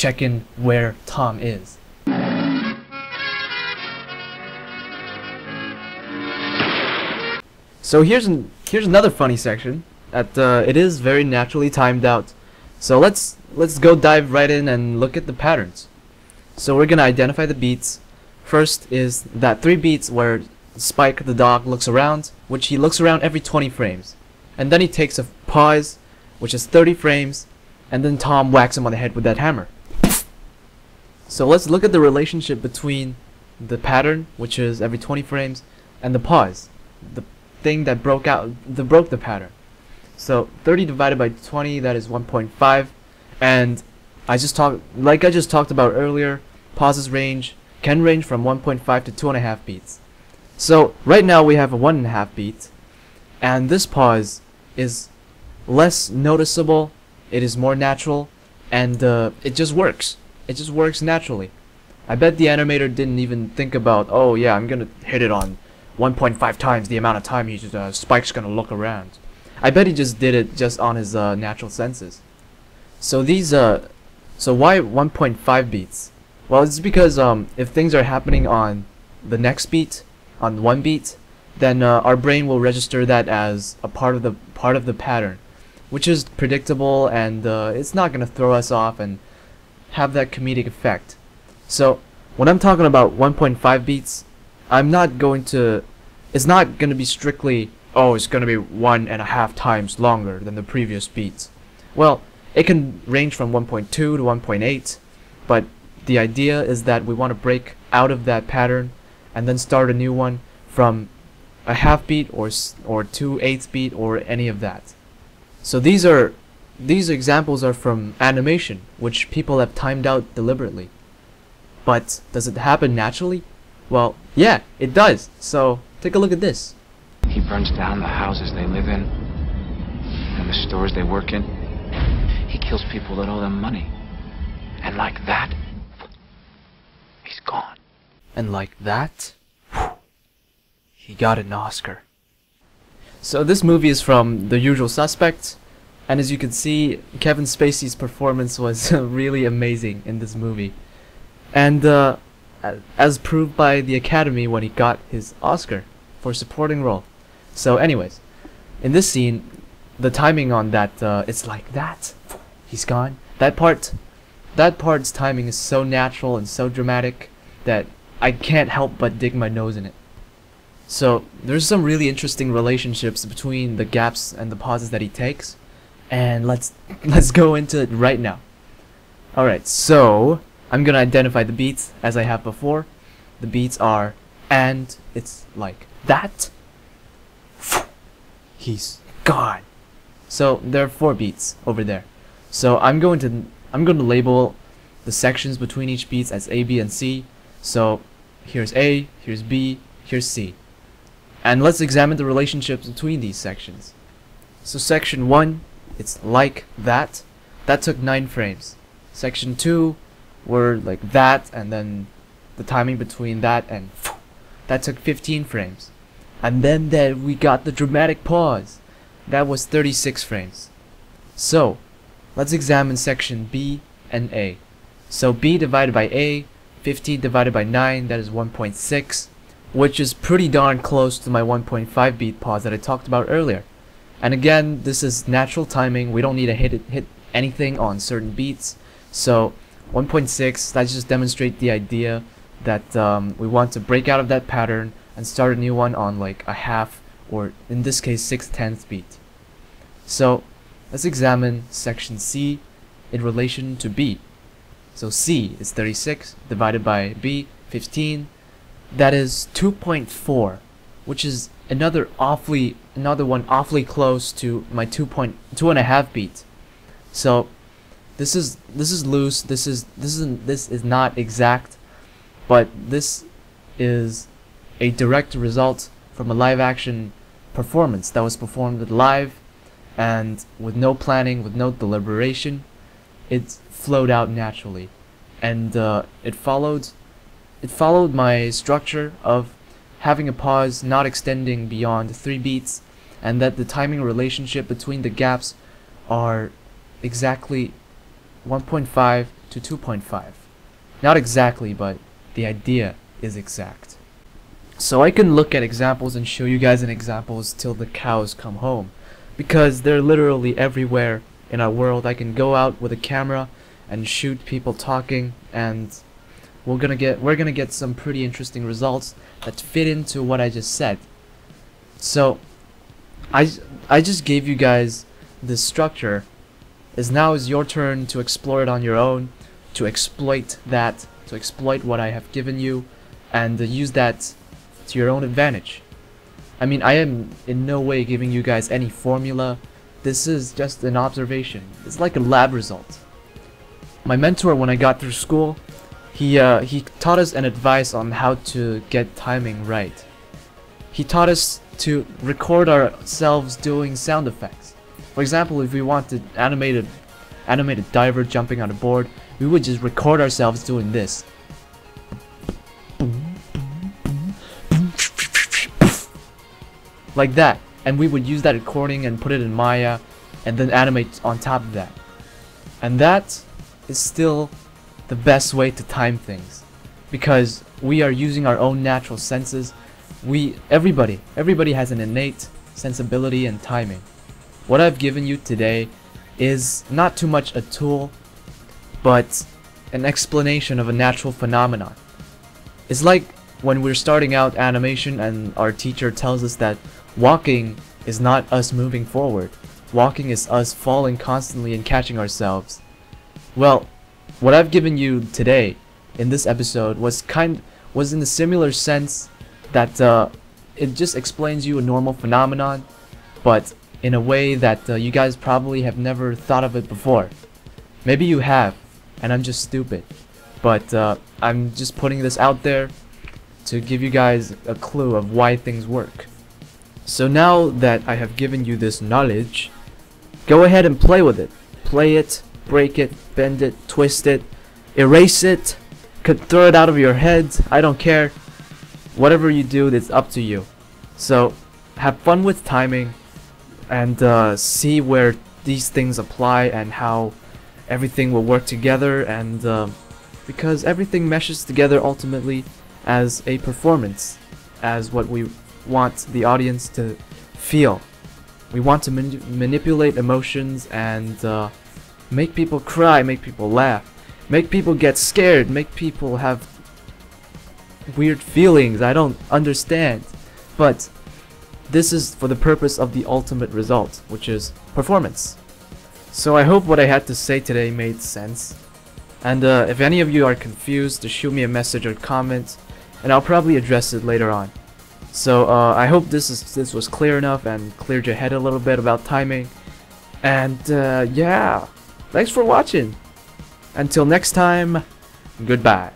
check in where Tom is. So here's another funny section that it is very naturally timed out. So let's go dive right in and look at the patterns. So we're gonna identify the beats. First is that 3 beats where Spike the dog looks around, which he looks around every 20 frames, and then he takes a pause, which is 30 frames, and then Tom whacks him on the head with that hammer. So let's look at the relationship between the pattern, which is every 20 frames, and the pause, the thing that broke the pattern. So 30 divided by 20, that is 1.5, and I just talked about earlier, pauses can range from 1.5 to 2.5 beats. So right now we have a 1.5 beat, and this pause is less noticeable, it is more natural, and it just works. It just works naturally. I bet the animator didn't even think about, oh yeah, I'm gonna hit it on 1.5 times the amount of time Spike's gonna look around. I bet he just did it just on his natural senses. So so why 1.5 beats? Well, it's because if things are happening on the next beat, on one beat, then our brain will register that as a part of the pattern, which is predictable, and it's not gonna throw us off and have that comedic effect. So when I'm talking about 1.5 beats, it's not gonna be strictly, oh, it's gonna be 1.5 times longer than the previous beats. Well, it can range from 1.2 to 1.8, but the idea is that we want to break out of that pattern and then start a new one from a half beat or 2/8 beat or any of that. So these examples are from animation, which people have timed out deliberately. But does it happen naturally? Well, yeah, it does. So take a look at this. He burns down the houses they live in and the stores they work in. He kills people that owe them money. And like that, he's gone. And like that, he got an Oscar. So this movie is from The Usual Suspects, and as you can see, Kevin Spacey's performance was really amazing in this movie. And as proved by the Academy when he got his Oscar for supporting role. So anyways, in this scene, the timing on that, it's like that, he's gone. That part's timing is so natural and so dramatic that I can't help but dig my nose in it. So there's some really interesting relationships between the gaps and the pauses that he takes, and let's go into it right now. Alright, so I'm gonna identify the beats as I have before. The beats are, and it's like that, he's gone. So there are 4 beats over there. So I'm going to label the sections between each beats as A, B, and C. So here's A, here's B, here's C. And let's examine the relationships between these sections. So section 1, it's like that. That took 9 frames. Section 2 were like that, and then the timing between that and that took 15 frames. And then we got the dramatic pause. That was 36 frames. So let's examine section B and A. So B divided by A, 15 divided by 9, that is 1.6, which is pretty darn close to my 1.5 beat pause that I talked about earlier. And again, this is natural timing. We don't need to hit anything on certain beats. So 1.6, that just demonstrates the idea that we want to break out of that pattern and start a new one on like a half, or in this case 6/10 beat. So let's examine section C in relation to B. So C is 36 divided by B, 15. That is 2.4, which is another one awfully close to my 2.5 beat. So this is loose. This is not exact, but this is a direct result from a live action performance that was performed live and with no planning, with no deliberation. It flowed out naturally, and it followed my structure of having a pause not extending beyond 3 beats, and that the timing relationship between the gaps are exactly 1.5 to 2.5. Not exactly, but the idea is exact. So I can look at examples and show you guys in examples till the cows come home, because they're literally everywhere in our world. I can go out with a camera and shoot people talking, and we're gonna get some pretty interesting results that fit into what I just said. So I just gave you guys this structure. Now is your turn to explore it on your own, to exploit what I have given you, and use that to your own advantage. I mean, I am in no way giving you guys any formula. This is just an observation. It's like a lab result. My mentor, when I got through school, he taught us an advice on how to get timing right. He taught us to record ourselves doing sound effects. For example, if we wanted animated diver jumping on a board, we would just record ourselves doing this. Like that, and we would use that recording and put it in Maya and then animate on top of that. And that is still the best way to time things, because we are using our own natural senses. Everybody has an innate sensibility and timing. What I've given you today is not too much a tool, but an explanation of a natural phenomenon. It's like when we're starting out animation and our teacher tells us that walking is not us moving forward. Walking is us falling constantly and catching ourselves. Well, what I've given you today in this episode was in the similar sense that it just explains you a normal phenomenon, but in a way that you guys probably have never thought of it before. Maybe you have, and I'm just stupid. But I'm just putting this out there to give you guys a clue of why things work. So now that I have given you this knowledge, go ahead and play with it. Play it, break it, bend it, twist it, erase it, could throw it out of your head, I don't care. Whatever you do, it's up to you. So have fun with timing and see where these things apply and how everything will work together, and because everything meshes together ultimately as a performance, as what we want the audience to feel. We want to manipulate emotions and make people cry, make people laugh, make people get scared, make people have weird feelings. I don't understand, but this is for the purpose of the ultimate result, which is performance. So I hope what I had to say today made sense, and if any of you are confused, just shoot me a message or comment and I'll probably address it later on. So I hope this was clear enough and cleared your head a little bit about timing. And yeah, thanks for watching. Until next time, goodbye.